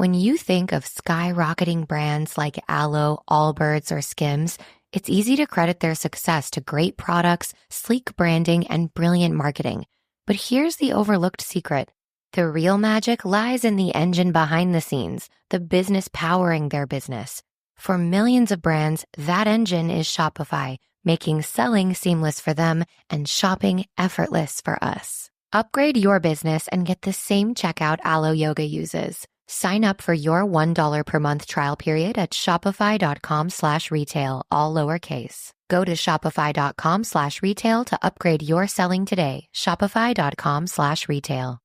When you think of skyrocketing brands like Aloe, Allbirds, or Skims, it's easy to credit their success to great products, sleek branding, and brilliant marketing. But here's the overlooked secret. The real magic lies in the engine behind the scenes, the business powering their business. For millions of brands, that engine is Shopify, making selling seamless for them and shopping effortless for us. Upgrade your business and get the same checkout Aloe Yoga uses. Sign up for your $1 per month trial period at shopify.com/retail, all lowercase. Go to shopify.com/retail to upgrade your selling today. Shopify.com/retail.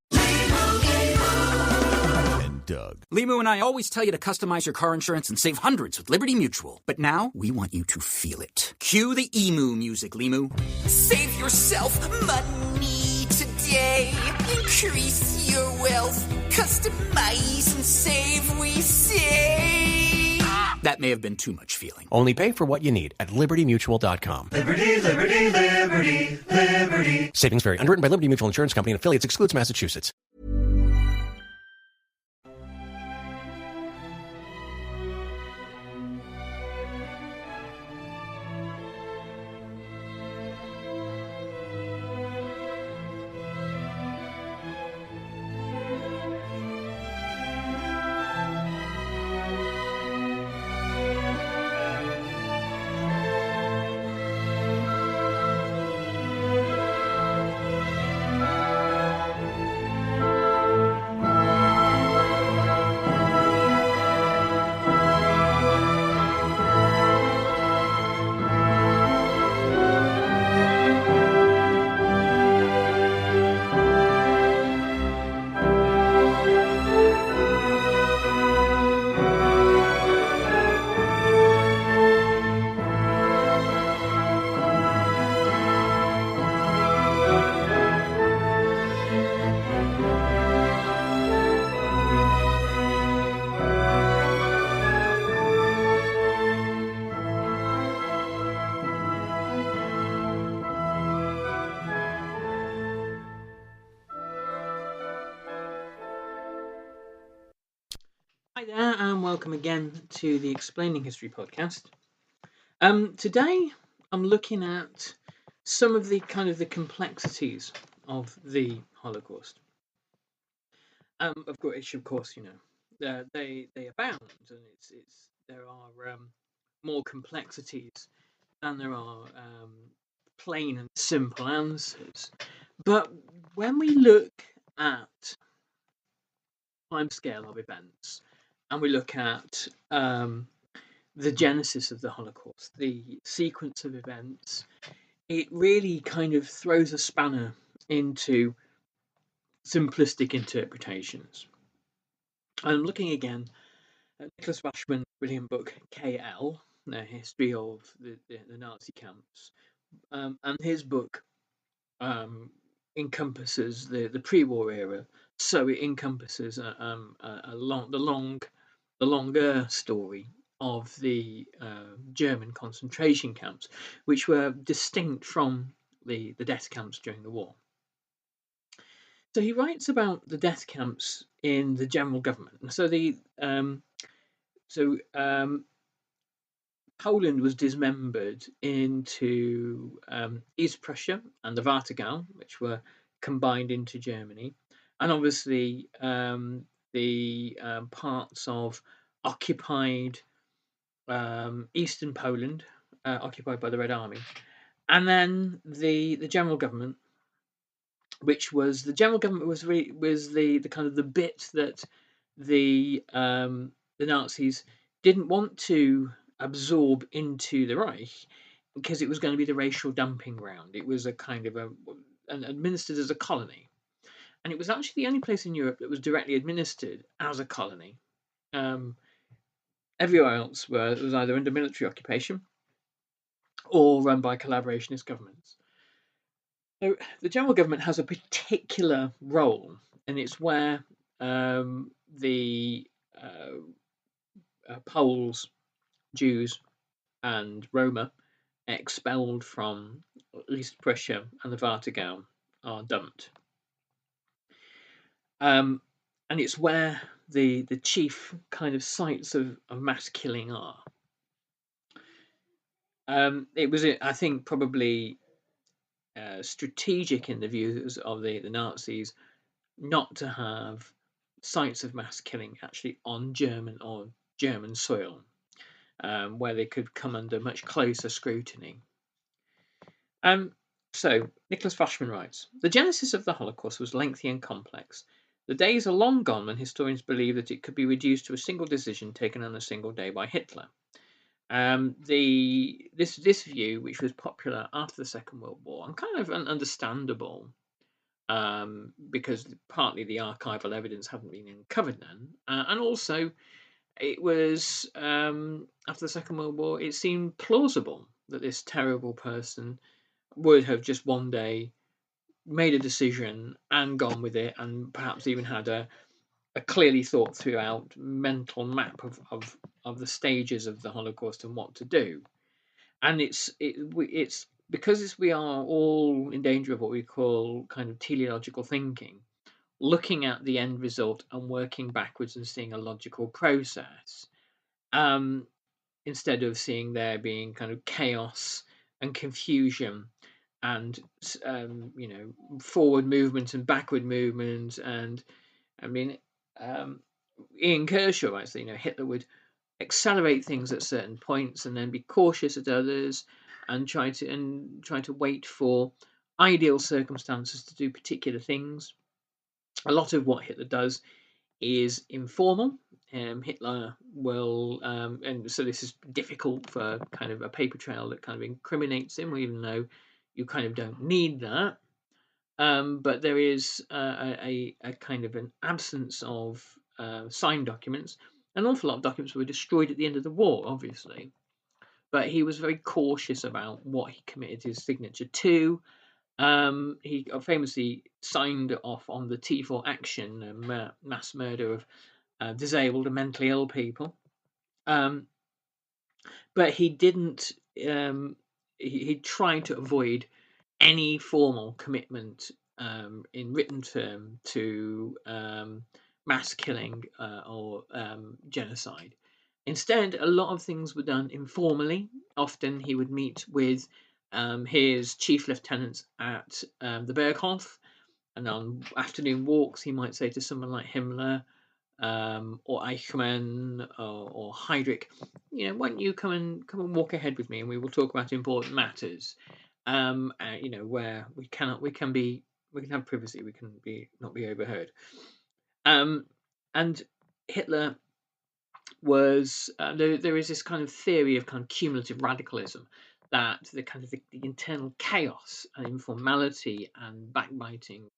Doug. Limu and I always tell you to customize your car insurance and save hundreds with Liberty Mutual. But now, we want you to feel it. Cue the emu music, Limu. Save yourself money today. Increase your wealth. Customize and save, we say. That may have been too much feeling. Only pay for what you need at libertymutual.com. Liberty, liberty, liberty, liberty. Savings vary. Underwritten by Liberty Mutual Insurance Company and affiliates. Excludes Massachusetts. Hi there, and welcome again to the Explaining History podcast. Today, I'm looking at some of the the complexities of the Holocaust. Of course, you know, they abound, and there are more complexities than there are plain and simple answers. But when we look at timescale of events, and we look at the genesis of the Holocaust, the sequence of events, it really kind of throws a spanner into simplistic interpretations. I'm looking again at Nikolaus Wachsmann's brilliant book, KL, the history of the Nazi camps. And his book encompasses the pre-war era, so it encompasses the longer story of the German concentration camps, which were distinct from the death camps during the war. So he writes about the death camps in the general government. So Poland was dismembered into East Prussia and the Warthegau, which were combined into Germany, and obviously the parts of occupied eastern Poland, occupied by the Red Army, and then the general government, which was the bit that the Nazis didn't want to absorb into the Reich, because it was going to be the racial dumping ground. It was a kind of administered as a colony, and it was actually the only place in Europe that was directly administered as a colony. Everywhere else was either under military occupation or run by collaborationist governments. So the general government has a particular role, and it's where the Poles, Jews, and Roma expelled from East Prussia and the Warthegau are dumped. And it's where the chief kind of sites of mass killing are. It was, I think, probably strategic in the views of the Nazis not to have sites of mass killing actually on German soil, where they could come under much closer scrutiny. So, Nikolaus Wachsmann writes, the genesis of the Holocaust was lengthy and complex. The days are long gone when historians believe that it could be reduced to a single decision taken on a single day by Hitler. This view, which was popular after the Second World War, and kind of understandable, because partly the archival evidence hadn't been uncovered then, and also it was after the Second World War, it seemed plausible that this terrible person would have just one day made a decision and gone with it, and perhaps even had a clearly thought through out mental map of the stages of the Holocaust and what to do. And it's because we are all in danger of what we call kind of teleological thinking, looking at the end result and working backwards and seeing a logical process, instead of seeing there being kind of chaos and confusion and forward movement and backward movement. And I mean, Ian Kershaw writes that Hitler would accelerate things at certain points and then be cautious at others, and try to wait for ideal circumstances to do particular things. A lot of what Hitler does is informal. Hitler will, and so this is difficult for kind of a paper trail that kind of incriminates him, even though you kind of don't need that. But there is a kind of an absence of signed documents. An awful lot of documents were destroyed at the end of the war, obviously. But he was very cautious about what he committed his signature to. He famously signed off on the T4 action, mass murder of disabled and mentally ill people. But he didn't. He tried to avoid any formal commitment in written term to mass killing or genocide. Instead, a lot of things were done informally. Often he would meet with his chief lieutenants at the Berghof, and on afternoon walks he might say to someone like Himmler or Eichmann or Heydrich, why don't you come and walk ahead with me, and we will talk about important matters. Where we can have privacy, we can not be overheard. And Hitler was there is this kind of theory of kind of cumulative radicalism, that the kind of the internal chaos and informality and backbiting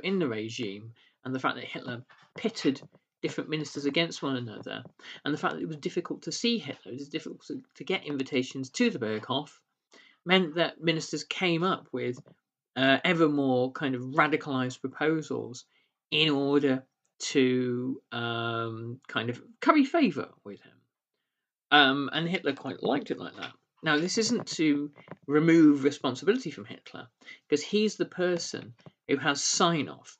in the regime, and the fact that Hitler pitted different ministers against one another, and the fact that it was difficult to see Hitler, it was difficult to get invitations to the Berghof, meant that ministers came up with ever more kind of radicalized proposals in order to kind of curry favor with him. And Hitler quite liked it like that. Now, this isn't to remove responsibility from Hitler, because he's the person who has sign-off.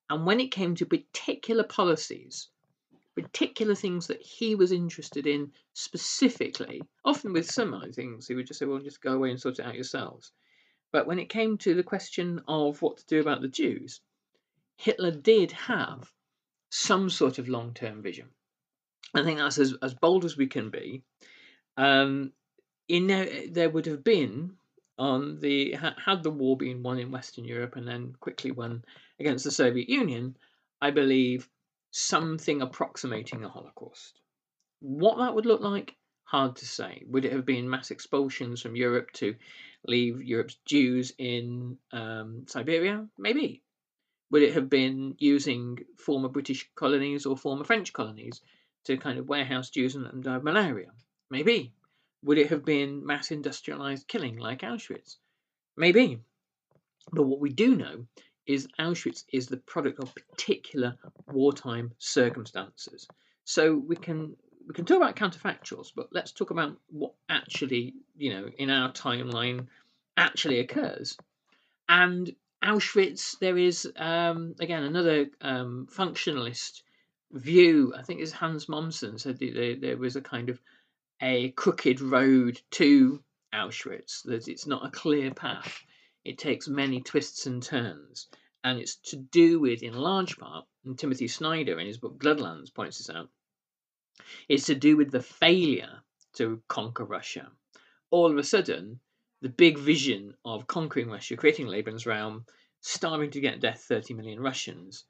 And when it came to particular policies, particular things that he was interested in specifically, often with some other things, he would just say, well, just go away and sort it out yourselves. But when it came to the question of what to do about the Jews, Hitler did have some sort of long-term vision. I think that's as bold as we can be. There would have been, had the war been won in Western Europe and then quickly won against the Soviet Union, I believe something approximating a Holocaust. What that would look like, hard to say. Would it have been mass expulsions from Europe to leave Europe's Jews in Siberia? Maybe. Would it have been using former British colonies or former French colonies to kind of warehouse Jews and let them die of malaria? Maybe. Would it have been mass industrialized killing like Auschwitz? Maybe. But what we do know is Auschwitz is the product of particular wartime circumstances. So we can talk about counterfactuals, but let's talk about what actually, in our timeline actually occurs. And Auschwitz, there is, again, another functionalist view, I think it's Hans Mommsen said there was a kind of a crooked road to Auschwitz, that it's not a clear path. It takes many twists and turns. And it's to do with, in large part, and Timothy Snyder in his book Bloodlands points this out, it's to do with the failure to conquer Russia. All of a sudden, the big vision of conquering Russia, creating Lebensraum, starving to get death 30 million Russians,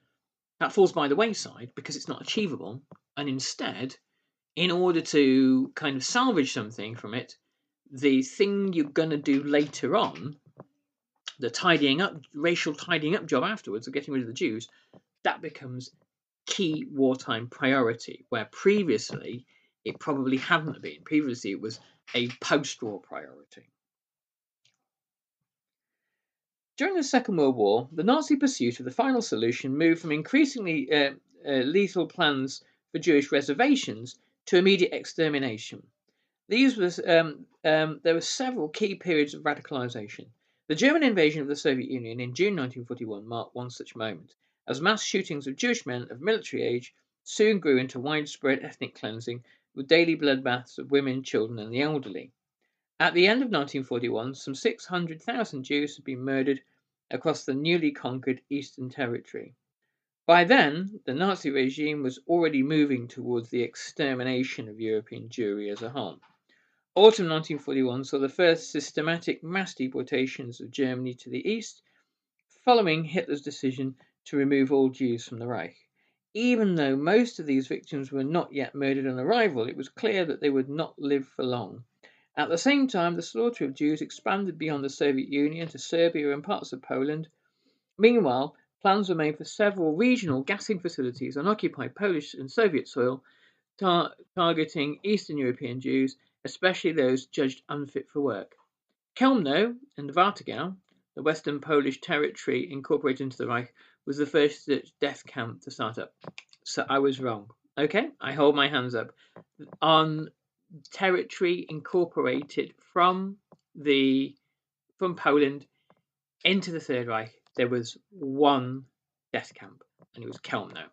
that falls by the wayside because it's not achievable. And instead, in order to kind of salvage something from it, the thing you're going to do later on, the tidying up, racial tidying up job afterwards of getting rid of the Jews, that becomes key wartime priority, where previously it probably hadn't been. Previously it was a post-war priority. During the Second World War, the Nazi pursuit of the final solution moved from increasingly lethal plans for Jewish reservations to immediate extermination. There were several key periods of radicalization. The German invasion of the Soviet Union in June 1941 marked one such moment, as mass shootings of Jewish men of military age soon grew into widespread ethnic cleansing, with daily bloodbaths of women, children, and the elderly. At the end of 1941, some 600,000 Jews had been murdered across the newly conquered Eastern Territory. By then, the Nazi regime was already moving towards the extermination of European Jewry as a whole. Autumn 1941 saw the first systematic mass deportations of Germany to the east, following Hitler's decision to remove all Jews from the Reich. Even though most of these victims were not yet murdered on arrival, it was clear that they would not live for long. At the same time, the slaughter of Jews expanded beyond the Soviet Union to Serbia and parts of Poland. Meanwhile, plans were made for several regional gassing facilities on occupied Polish and Soviet soil, targeting Eastern European Jews, especially those judged unfit for work. Chełmno and Wartegau, the western Polish territory incorporated into the Reich, was the first death camp to start up. So I was wrong. Okay, I hold my hands up. On territory incorporated from Poland into the Third Reich, there was one death camp, and it was Chełmno,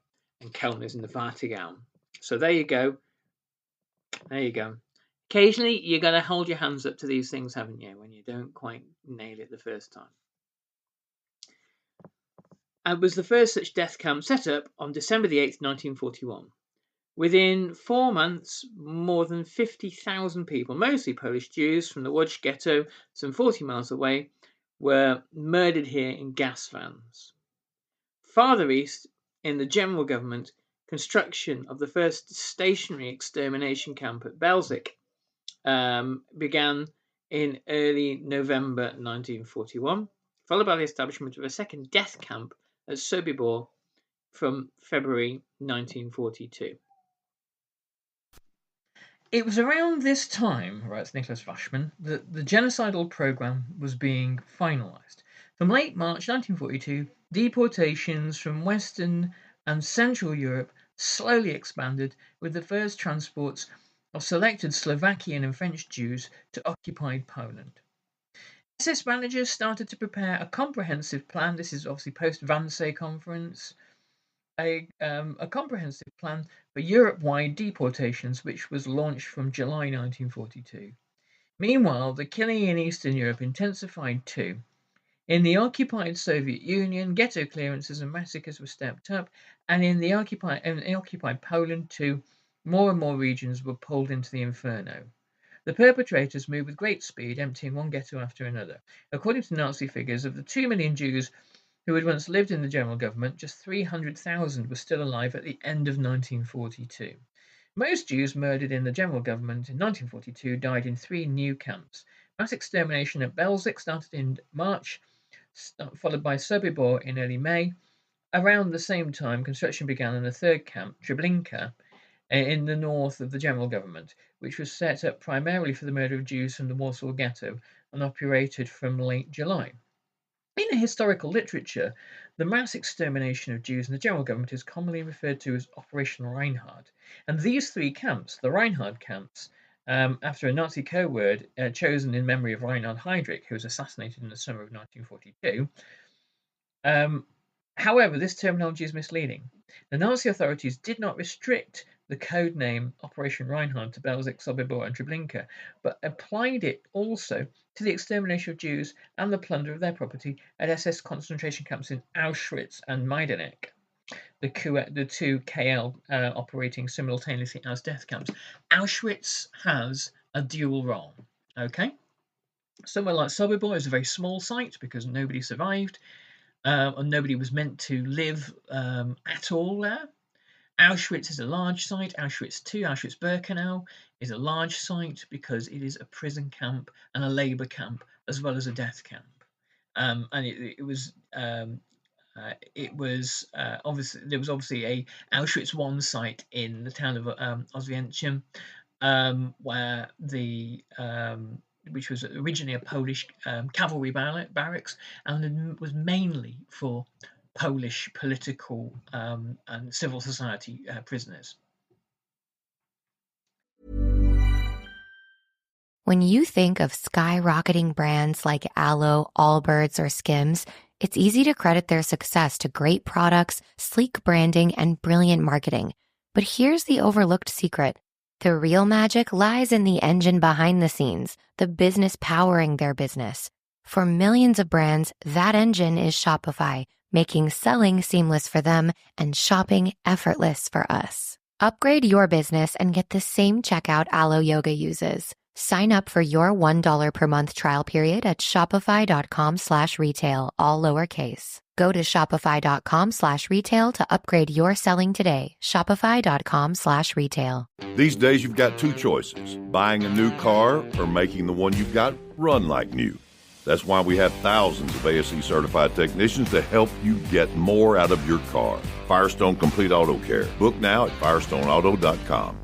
and Chełmno is in the Wartegau. So there you go. There you go. Occasionally, you're going to hold your hands up to these things, haven't you, when you don't quite nail it the first time. It was the first such death camp set up on December the 8th, 1941. Within 4 months, more than 50,000 people, mostly Polish Jews, from the Łódź ghetto, some 40 miles away, were murdered here in gas vans. Farther east, in the general government, construction of the first stationary extermination camp at Belzec began in early November 1941, followed by the establishment of a second death camp at Sobibor from February 1942. It was around this time, writes Nikolaus Wachsmann, that the genocidal program was being finalized. From late March 1942, deportations from Western and Central Europe slowly expanded, with the first transports of selected Slovakian and French Jews to occupied Poland. SS managers started to prepare a comprehensive plan. This is obviously post-Wannsee conference. A comprehensive plan for Europe-wide deportations, which was launched from July 1942. Meanwhile, the killing in Eastern Europe intensified too. In the occupied Soviet Union, ghetto clearances and massacres were stepped up, and in the occupied Poland too, more and more regions were pulled into the inferno. The perpetrators moved with great speed, emptying one ghetto after another. According to Nazi figures, of the 2 million Jews who had once lived in the general government, just 300,000 were still alive at the end of 1942. Most Jews murdered in the general government in 1942 died in 3 new camps. Mass extermination at Belzec started in March, followed by Sobibor in early May. Around the same time, construction began in a third camp, Treblinka, in the north of the general government, which was set up primarily for the murder of Jews from the Warsaw Ghetto and operated from late July. In historical literature, the mass extermination of Jews in the general government is commonly referred to as Operation Reinhard. And these 3 camps, the Reinhard camps, after a Nazi code word chosen in memory of Reinhard Heydrich, who was assassinated in the summer of 1942. However, this terminology is misleading. The Nazi authorities did not restrict the code name Operation Reinhard to Belzec, Sobibor, and Treblinka, but applied it also to the extermination of Jews and the plunder of their property at SS concentration camps in Auschwitz and Majdanek, the two KL operating simultaneously as death camps. Auschwitz has a dual role. Okay, somewhere like Sobibor is a very small site because nobody survived, and nobody was meant to live at all there. Auschwitz is a large site. Auschwitz II, Auschwitz-Birkenau, is a large site because it is a prison camp and a labour camp as well as a death camp. And it was obviously there was obviously a Auschwitz I site in the town of Oswiecim, where which was originally a Polish cavalry barracks and was mainly for Polish political and civil society prisoners. When you think of skyrocketing brands like Aloe, Allbirds, or Skims, it's easy to credit their success to great products, sleek branding, and brilliant marketing. But here's the overlooked secret. The real magic lies in the engine behind the scenes, the business powering their business. For millions of brands, that engine is Shopify, making selling seamless for them and shopping effortless for us. Upgrade your business and get the same checkout Aloe Yoga uses. Sign up for your $1 per month trial period at shopify.com/retail, all lowercase. Go to shopify.com/retail to upgrade your selling today. Shopify.com/retail. These days, you've got two choices, buying a new car or making the one you've got run like new. That's why we have thousands of ASE certified technicians to help you get more out of your car. Firestone Complete Auto Care. Book now at firestoneauto.com.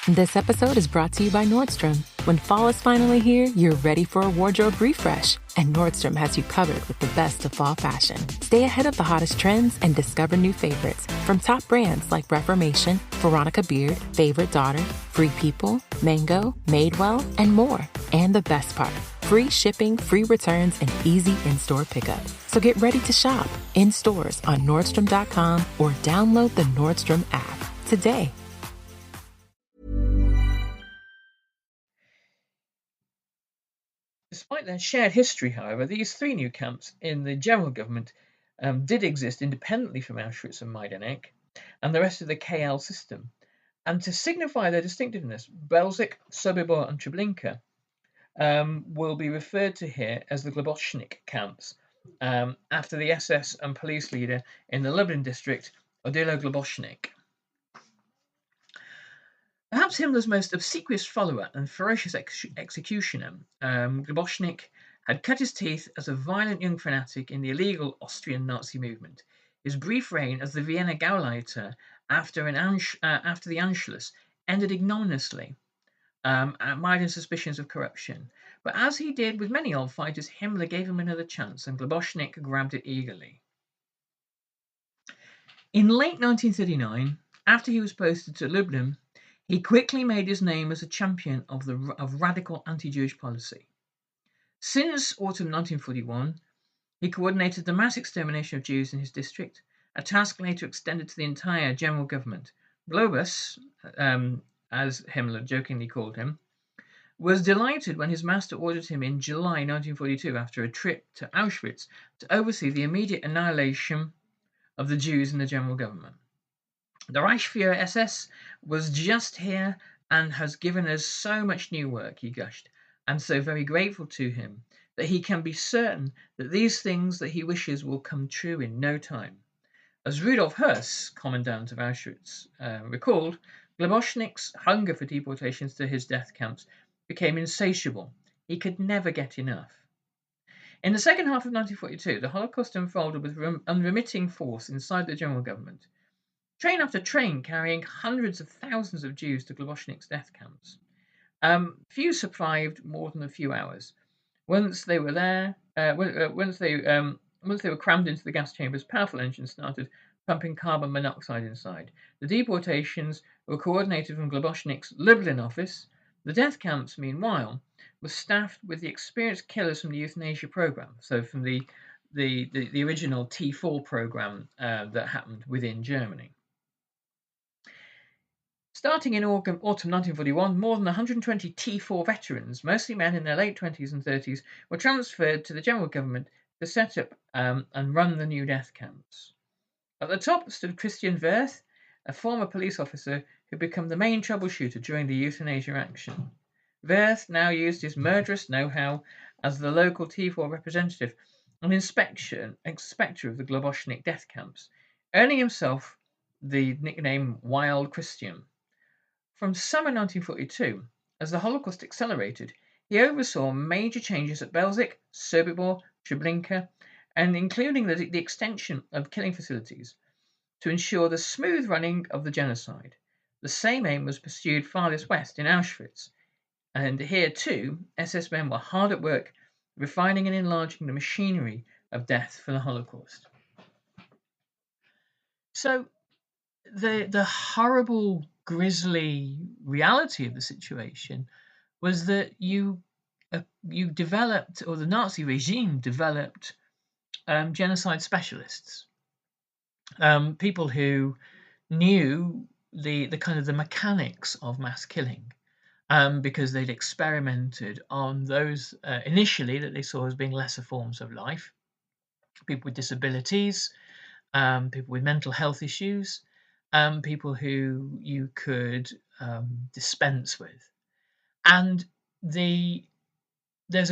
This episode is brought to you by Nordstrom. When fall is finally here, you're ready for a wardrobe refresh. And Nordstrom has you covered with the best of fall fashion. Stay ahead of the hottest trends and discover new favorites from top brands like Reformation, Veronica Beard, Favorite Daughter, Free People, Mango, Madewell, and more. And the best part, free shipping, free returns, and easy in-store pickup. So get ready to shop in stores on Nordstrom.com or download the Nordstrom app today. Despite their shared history, however, these three new camps in the general government did exist independently from Auschwitz and Majdanek and the rest of the KL system. And to signify their distinctiveness, Belzec, Sobibor, and Treblinka will be referred to here as the Globochnik camps, after the SS and police leader in the Lublin district, Odilo Globochnik. Perhaps Himmler's most obsequious follower and ferocious executioner, Globochnik had cut his teeth as a violent young fanatic in the illegal Austrian Nazi movement. His brief reign as the Vienna Gauleiter after the Anschluss ended ignominiously, mired in suspicions of corruption. But as he did with many old fighters, Himmler gave him another chance, and Globochnik grabbed it eagerly. In late 1939, after he was posted to Lublin, he quickly made his name as a champion of radical anti-Jewish policy. Since autumn 1941, he coordinated the mass extermination of Jews in his district, a task later extended to the entire general government. Globus, as Himmler jokingly called him, was delighted when his master ordered him in July 1942, after a trip to Auschwitz, to oversee the immediate annihilation of the Jews in the general government. The Reichsführer SS was just here and has given us so much new work, he gushed. I'm so very grateful to him that he can be certain that these things that he wishes will come true in no time. As Rudolf Höss, commandant of Auschwitz, recalled, Globochnik's hunger for deportations to his death camps became insatiable. He could never get enough. In the second half of 1942, the Holocaust unfolded with unremitting force inside the general government. Train after train carrying hundreds of thousands of Jews to Globochnik's death camps. Few survived more than a few hours. Once they were there, once they were crammed into the gas chambers, powerful engines started pumping carbon monoxide inside. The deportations were coordinated from Globochnik's Lublin office. The death camps, meanwhile, were staffed with the experienced killers from the euthanasia program, so from the the original T4 program that happened within Germany. Starting in autumn 1941, more than 120 T4 veterans, mostly men in their late 20s and 30s, were transferred to the general government to set up and run the new death camps. At the top stood Christian Wirth, a former police officer who had become the main troubleshooter during the euthanasia action. Wirth now used his murderous know-how as the local T4 representative and inspector of the Globoschnik death camps, earning himself the nickname Wild Christian. From summer 1942, as the Holocaust accelerated, he oversaw major changes at Belzec, Sobibor, Treblinka, and including the extension of killing facilities to ensure the smooth running of the genocide. The same aim was pursued farthest west in Auschwitz, and here too, SS men were hard at work refining and enlarging the machinery of death for the Holocaust. So the horrible, grisly reality of the situation was that you developed, or the Nazi regime developed, genocide specialists, people who knew the kind of the mechanics of mass killing, because they'd experimented on those initially that they saw as being lesser forms of life, people with disabilities, people with mental health issues, people who you could dispense with. And there's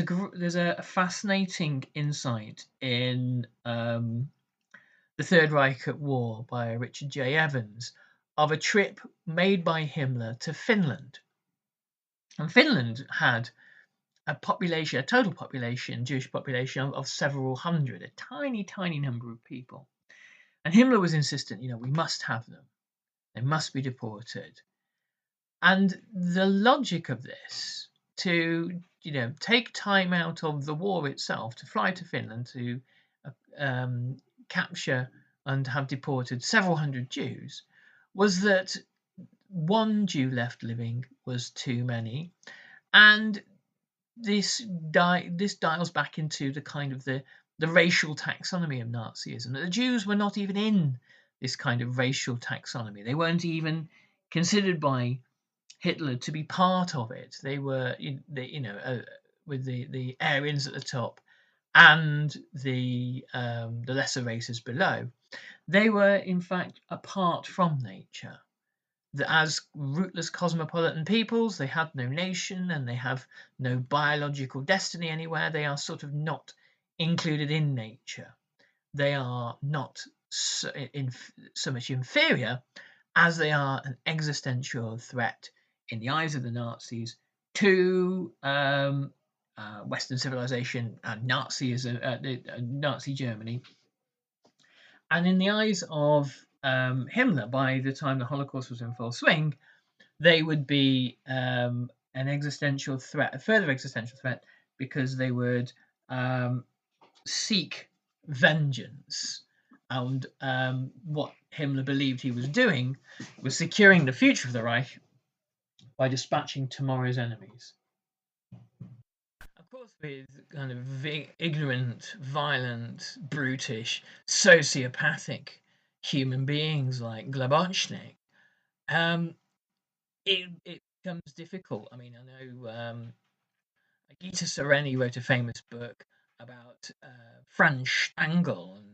a fascinating insight in The Third Reich at War by Richard J. Evans of a trip made by Himmler to Finland. And Finland had a total population, Jewish population of several hundred, a tiny, tiny number of people. And Himmler was insistent, we must have them. They must be deported. And the logic of this, to take time out of the war itself to fly to Finland to capture and have deported several hundred Jews, was that one Jew left living was too many, and this dials back into the kind of the racial taxonomy of Nazism. That the Jews were not even in this kind of racial taxonomy. They weren't even considered by Hitler to be part of it. They were, with the Aryans at the top and the lesser races below. They were, in fact, apart from nature. As rootless cosmopolitan peoples, they had no nation and they have no biological destiny anywhere. They are sort of not included in nature. They are not so much inferior as they are an existential threat in the eyes of the Nazis to Western civilization and Nazi Germany. And in the eyes of Himmler, by the time the Holocaust was in full swing, they would be an existential threat, a further existential threat, because they would seek vengeance. And what Himmler believed he was doing was securing the future of the Reich by dispatching tomorrow's enemies. Of course, with kind of ignorant, violent, brutish, sociopathic human beings like Globoschnik, it becomes difficult. I mean, I know Gita Sereni wrote a famous book about Franz Stangl and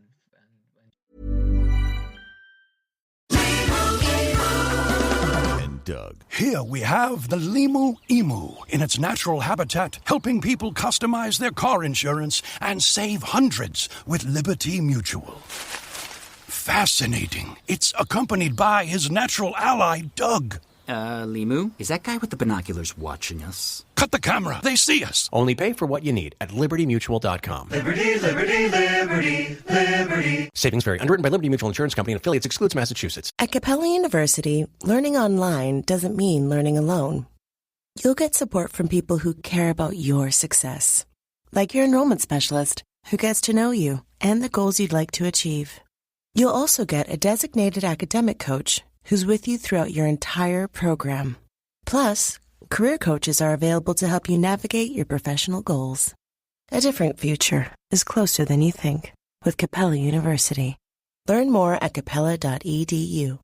Doug. Here we have the Limu Emu in its natural habitat, helping people customize their car insurance and save hundreds with Liberty Mutual. Fascinating. It's accompanied by his natural ally, Doug. Limu, is that guy with the binoculars watching us? Cut the camera. They see us. Only pay for what you need at libertymutual.com. Liberty, liberty, liberty, liberty. Savings vary. Underwritten by Liberty Mutual Insurance Company and affiliates. Excludes Massachusetts. At Capella University, learning online doesn't mean learning alone. You'll get support from people who care about your success. Like your enrollment specialist, who gets to know you and the goals you'd like to achieve. You'll also get a designated academic coach who's with you throughout your entire program. Plus, career coaches are available to help you navigate your professional goals. A different future is closer than you think with Capella University. Learn more at capella.edu.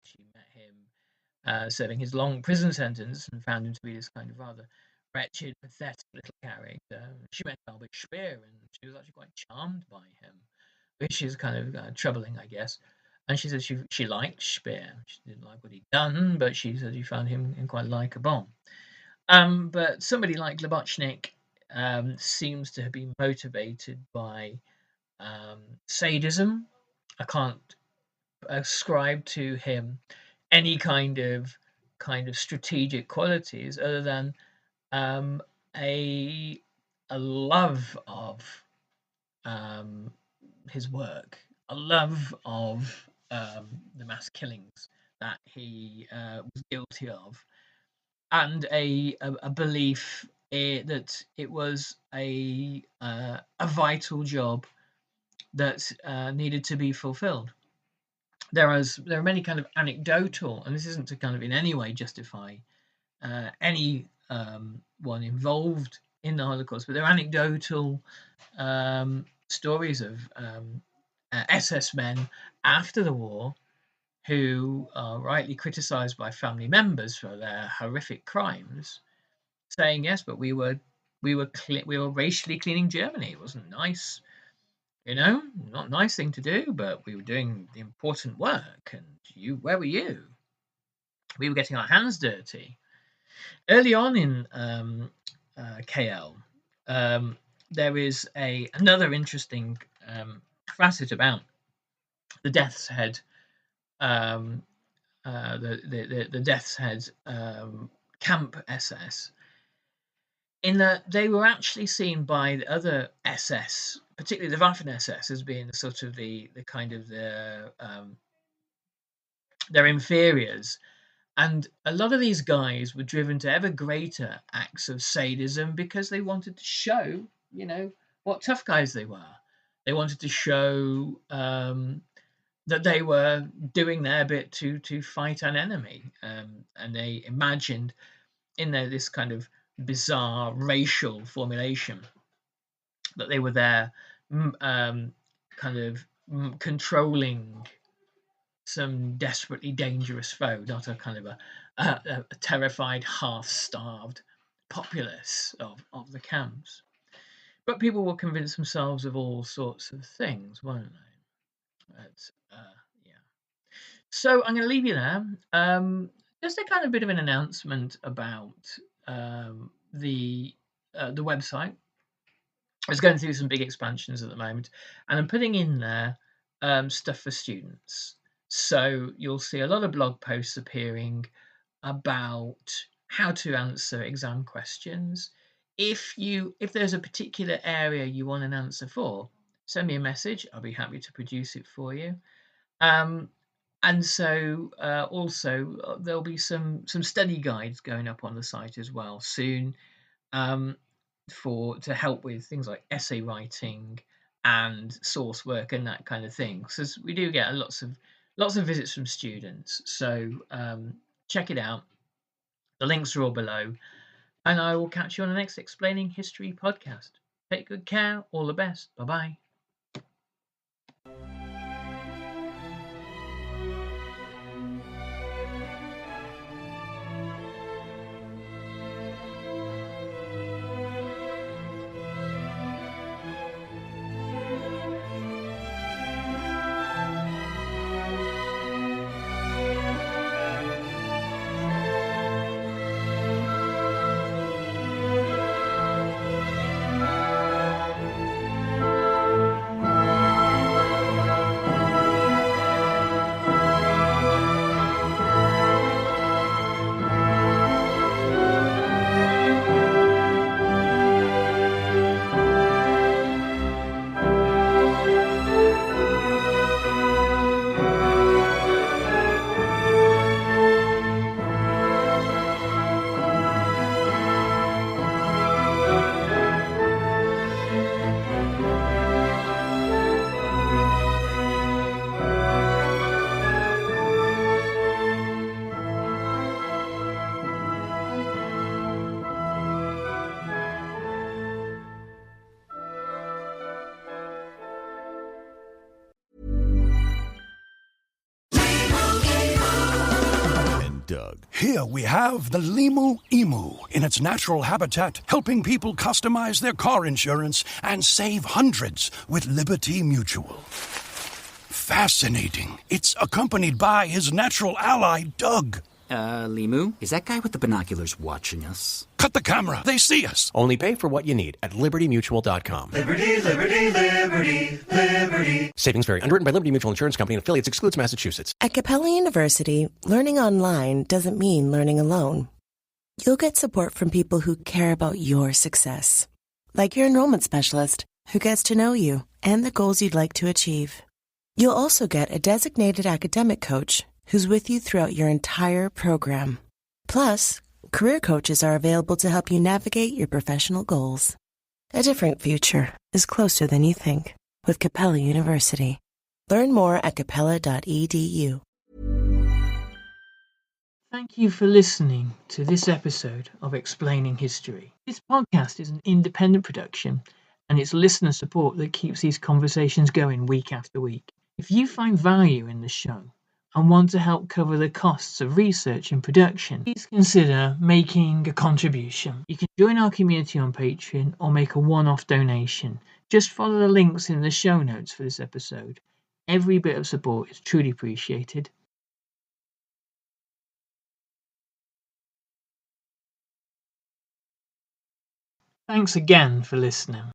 She met him serving his long prison sentence and found him to be this kind of rather wretched, pathetic little character. She met Albert Speer, and she was actually quite charmed by him, which is kind of troubling, I guess. And she said she liked Speer. She didn't like what he'd done, but she said she found him quite likeable. But somebody like Lubotchnik seems to have been motivated by sadism. I can't ascribe to him any kind of strategic qualities other than a love of his work, a love of the mass killings that he was guilty of, and a belief that it was a vital job that needed to be fulfilled. There are many kind of anecdotal, and this isn't to kind of in any way justify any one involved in the Holocaust, but there are anecdotal stories of SS men after the war who are rightly criticised by family members for their horrific crimes, saying yes, but we were racially cleaning Germany. It wasn't nice, not a nice thing to do, but we were doing the important work. And where were you? We were getting our hands dirty. Early on in KL, there is another interesting facet about the Death's Head, the Death's Head camp SS, in that they were actually seen by the other SS, particularly the Waffen SS, as being sort of the kind of their inferiors. And a lot of these guys were driven to ever greater acts of sadism because they wanted to show, what tough guys they were. They wanted to show that they were doing their bit to fight an enemy. And they imagined in this kind of bizarre racial formulation that they were there controlling some desperately dangerous foe, not a kind of a terrified, half-starved populace of the camps. But people will convince themselves of all sorts of things, won't they? Yeah. So I'm going to leave you there. Just a kind of bit of an announcement about the website. It's going through some big expansions at the moment, and I'm putting in there stuff for students. So you'll see a lot of blog posts appearing about how to answer exam questions. If there's a particular area you want an answer for, send me a message. I'll be happy to produce it for you. And so also there'll be some study guides going up on the site as well soon, to help with things like essay writing and source work and that kind of thing. Because we do get lots of visits from students. So check it out. The links are all below. And I will catch you on the next Explaining History podcast. Take good care. All the best. Bye-bye. Doug. Here we have the Limu Emu in its natural habitat, helping people customize their car insurance and save hundreds with Liberty Mutual. Fascinating. It's accompanied by his natural ally, Doug. Limu, is that guy with the binoculars watching us? Cut the camera. They see us. Only pay for what you need at libertymutual.com. Liberty, liberty, liberty, liberty. Savings vary. Underwritten by Liberty Mutual Insurance Company and affiliates. Excludes Massachusetts. At Capella University, learning online doesn't mean learning alone. You'll get support from people who care about your success, like your enrollment specialist who gets to know you and the goals you'd like to achieve. You'll also get a designated academic coach who's with you throughout your entire program. Plus, career coaches are available to help you navigate your professional goals. A different future is closer than you think with Capella University. Learn more at capella.edu. Thank you for listening to this episode of Explaining History. This podcast is an independent production, and it's listener support that keeps these conversations going week after week. If you find value in the show and want to help cover the costs of research and production, please consider making a contribution. You can join our community on Patreon or make a one-off donation. Just follow the links in the show notes for this episode. Every bit of support is truly appreciated. Thanks again for listening.